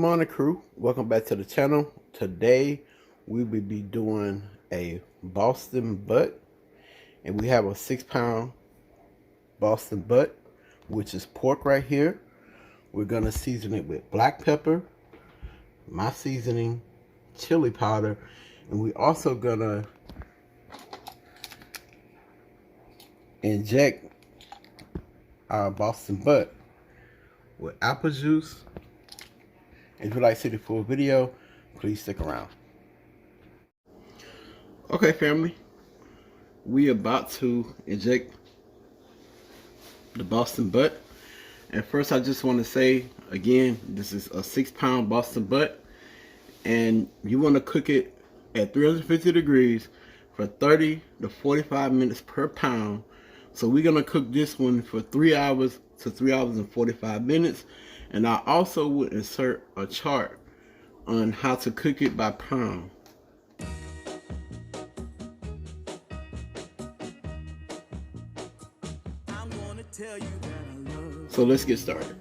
morning, crew. Welcome back to the channel. Today we will be doing a Boston butt, and we have a 6-pound Boston butt, which is pork right here. We're gonna season it with black pepper, my seasoning, chili powder, and we also gonna inject our Boston butt with apple juice. If you'd like to see the full video, please stick around. Okay, family, we about to inject the Boston butt. And first, I just want to say again, this is a 6-pound Boston butt, and you want to cook it at 350 degrees for 30 to 45 minutes per pound. So we're gonna cook this one for 3 hours to 3 hours and 45 minutes. And I also would insert a chart on how to cook it by pound. So let's get started.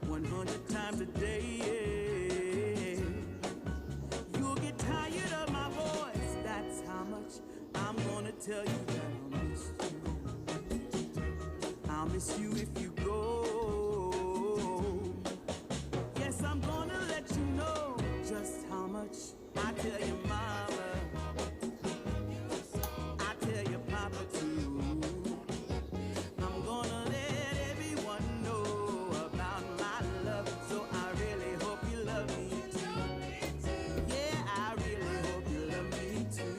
100 times a day, you'll get tired of my voice. That's how much I'm gonna tell you that I'll miss you if you go. Yes, I'm gonna let you know just how much I tell your mama, I tell your papa too. I'm gonna let everyone know about my love, so I really hope you love me too. Yeah, I really hope you love me too.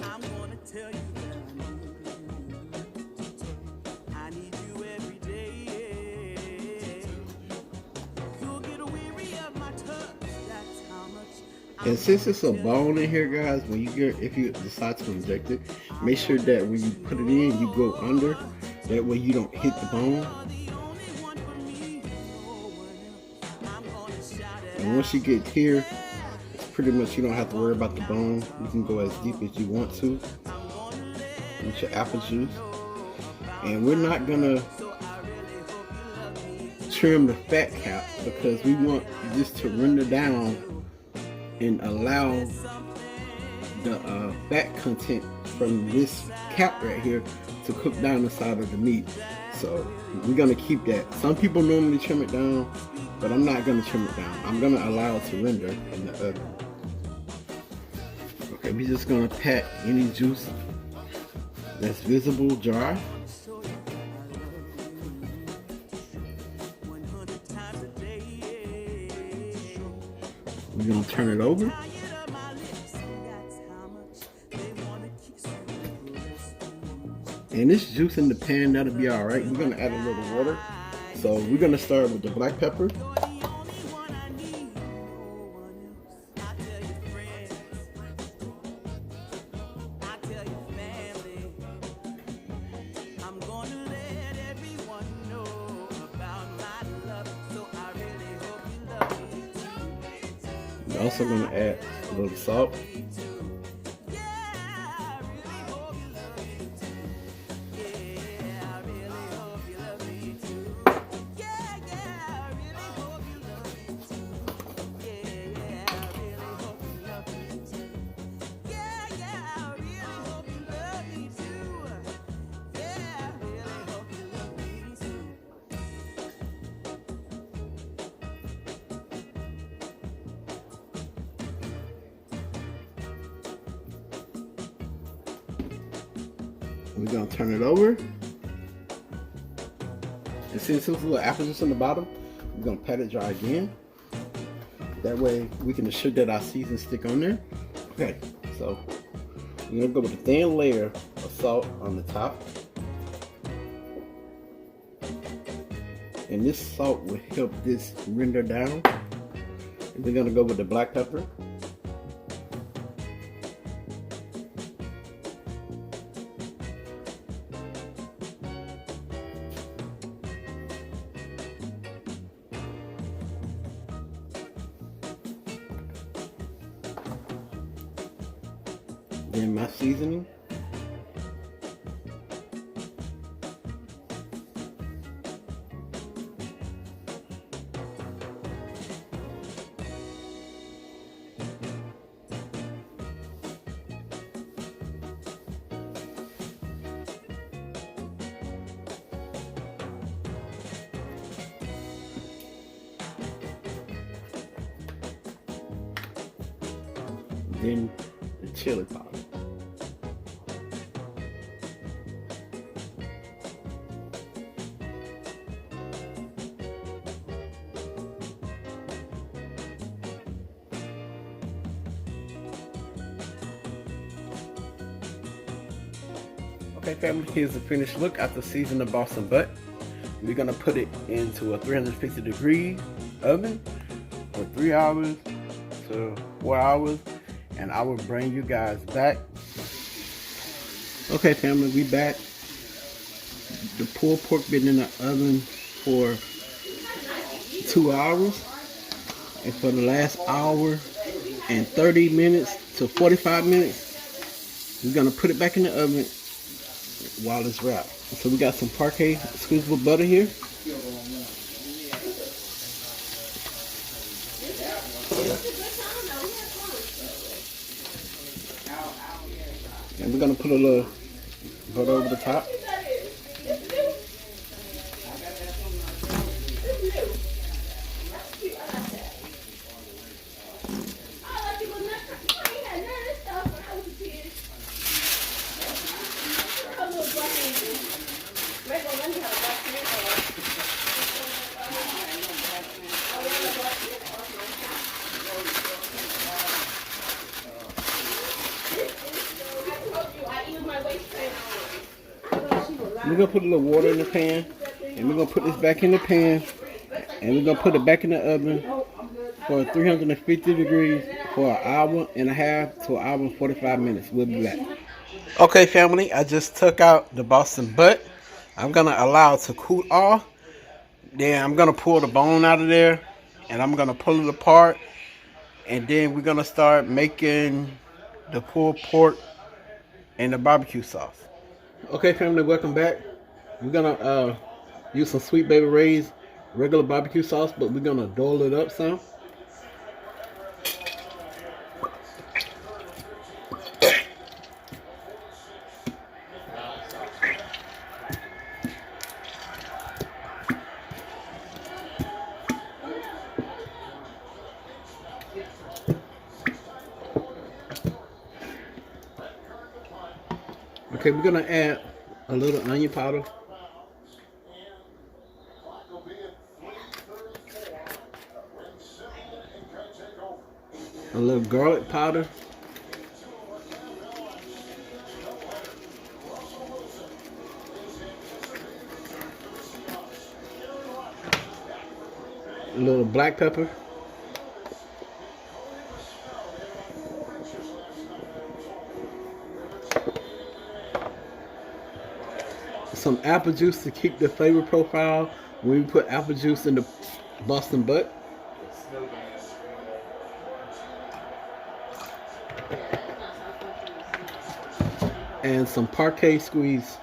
I'm gonna tell you that I need you every day. You'll get weary of my touch, that's how much. And since it's a bone in here, guys, when you get, if you decide to inject it, make sure that when you put it in, you go under. That way you don't hit the bone. And once you get here, it's pretty much, you don't have to worry about the bone. You can go as deep as you want to with your apple juice. And we're not gonna trim the fat cap because we want this to render down and allow the fat content from this cap right here to cook down the side of the meat. So we're gonna keep that. Some people normally trim it down, but I'm not gonna trim it down. I'm gonna allow it to render in the oven. Okay, we're just gonna pat any juice that's visible dry. We're gonna turn it over. And this juice in the pan, that'll be all right. We're gonna add a little water. So we're gonna start with the black pepper. We're also gonna add a little salt. We're gonna turn it over. And since there's a little apple juice on the bottom, we're gonna pat it dry again. That way we can ensure that our seasoning stick on there. Okay, so we're gonna go with a thin layer of salt on the top. And this salt will help this render down. And we're gonna go with the black pepper. Then my seasoning. then the chili powder. Okay family, here's the finished look after seasoning the Boston butt. We're gonna put it into a 350 degree oven for 3 hours to 4 hours, and I will bring you guys back. Okay family, we back. The pulled pork been in the oven for 2 hours, and for the last hour and 30 minutes to 45 minutes, we're gonna put it back in the oven while it's wrapped. So we got some Parkay squeezable butter here. And we're gonna put a little butter over the top. We're gonna put a little water in the pan, and we're gonna put this back in the pan, and we're gonna put it back in the oven for 350 degrees for an hour and a half to an hour and 45 minutes. We'll be back. Okay family, I just took out the Boston butt. I'm gonna allow it to cool off. Then I'm gonna pull the bone out of there, and I'm gonna pull it apart, and then we're gonna start making the pulled pork and the barbecue sauce. Okay family, welcome back. We're gonna use some Sweet Baby Ray's regular barbecue sauce, but we're gonna dole it up some. Okay, we're gonna add a little onion powder, a little garlic powder, a little black pepper, some apple juice to keep the flavor profile when we put apple juice in the Boston butt. And some Parkay squeeze.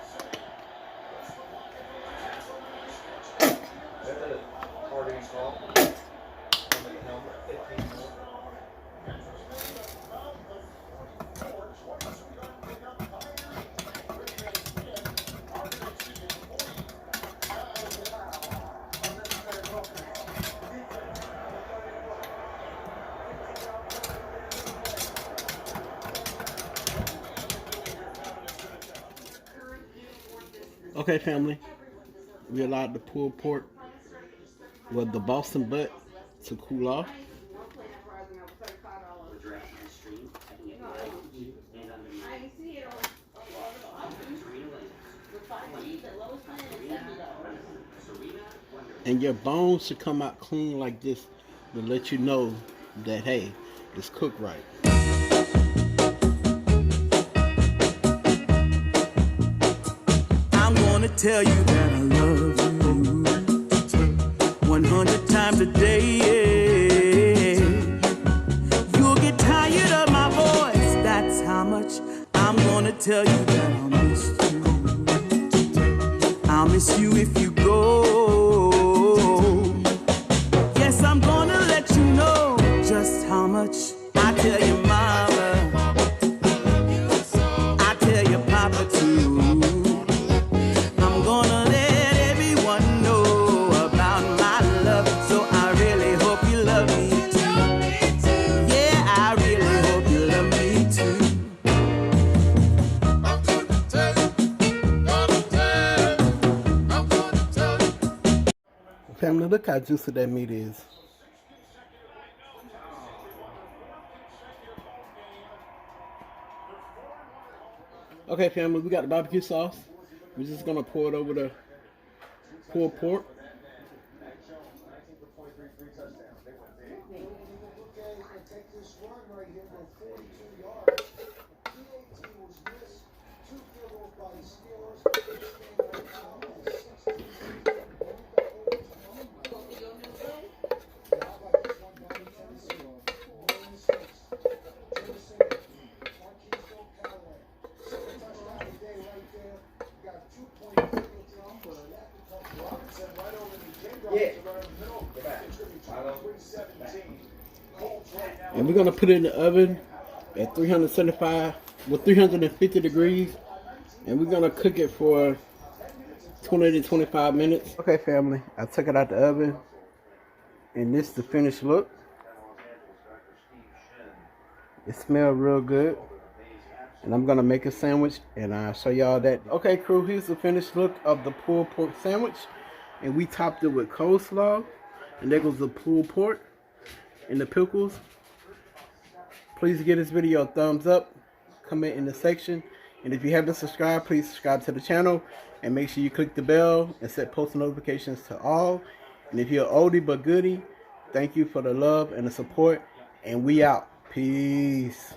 Okay family, we allowed the pulled pork with the Boston butt to cool off. And your bones should come out clean like this to let you know that, hey, it's cooked right. I'm gonna tell you that I love you 100 times a day. You'll get tired of my voice, that's how much I'm gonna tell you that I'll miss you. I'll miss you if you go. Yes, I'm gonna let you know just how much I tell you, mama. I tell you, papa, too. I'm gonna let everyone know about my love, so I really hope you love me too. Yeah, I really hope you love me Family, look how juicy that meat is. Okay, family, we got the barbecue sauce. We're just gonna pour it over the pulled pork. And we're gonna put it in the oven at 350 degrees, and we're gonna cook it for 20 to 25 minutes. Okay, family, I took it out the oven, and this is the finished look. It smells real good, and I'm gonna make a sandwich, and I'll show y'all that. Okay, crew, here's the finished look of the pulled pork sandwich, and we topped it with coleslaw, and there goes the pulled pork and the pickles. Please give this video a thumbs up, comment in the section, and if you haven't subscribed, please subscribe to the channel, and make sure you click the bell and set post notifications to all. And if you're oldie but goodie, thank you for the love and the support, and we out. Peace.